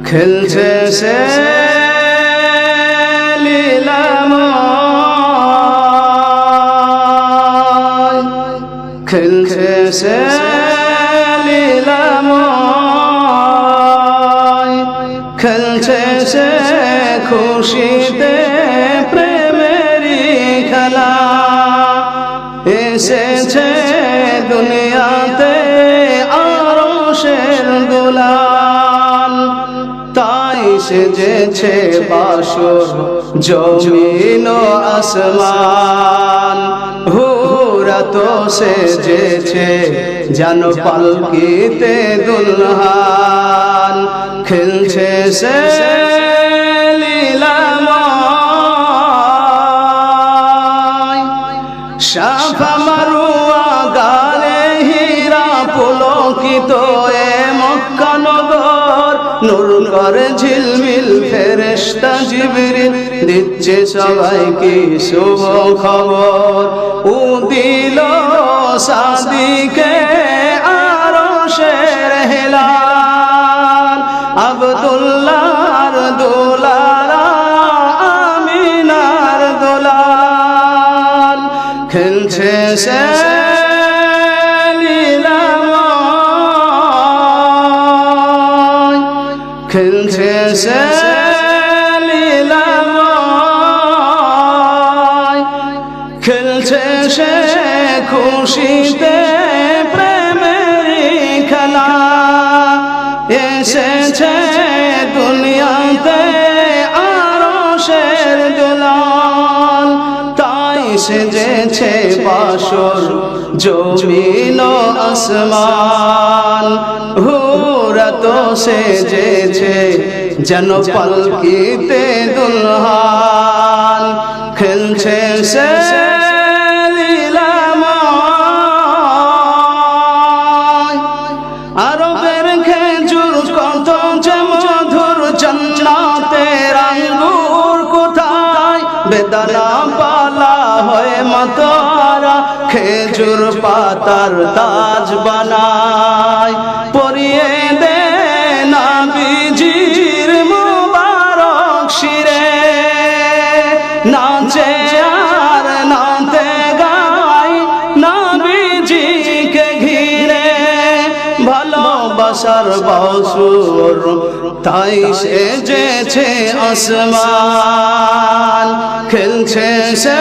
খেলছে সে লীলাময়, খেলছে সে লীলাময়, খেলছে সে খুশিতে প্রেমেরই খেলা। এসেছে দুনিয়াতে আরশের দুলাল, তাই সেজেছে বাসর জমিন ও আসমান। হুরা তো সেজেছে যেন পালকিতে দুলহান, খেলছে সে লীলাময়। শাফা মারুয়া গালে হীরা পুলকিত এ মক্কা নগর, নূর করে ঝিলমিল ফেরেশতা জিবরিল দিচ্ছে সবাইকে শুভ খবর। উদিল সাদিকে আরশের হেলাল, আব্দুল্লাহর দুলালা আমিনার দুলাল, খেলছে সে লীলাময়, খেলছে সে লীলাময়, খেলছে সে খুশিতে প্রেমেরই খেলা। এসেছে দুনিয়াতে আরশের দুলাল, তাই সেজেছে বাসর জমিন ও আসমান। হুরা তো সেজেছে যেন পালকিতে দুলহান, খেলছে সে লীলাময়। আরবের খেজুর কত যে মধুর, জান্নাতের আঙ্গুর কোথায়? বেদানা পালা হয় মাতোয়ারা, খেজুর পাতার তাজ বানায়। পরিয়ে দে নবীজির মুবারক শিরে, নাচে আর নাতে গায় নবীজিকে ঘিরে। ভালোবাসার বাসুর তাই সেজেছে আসমান, খেলছে সে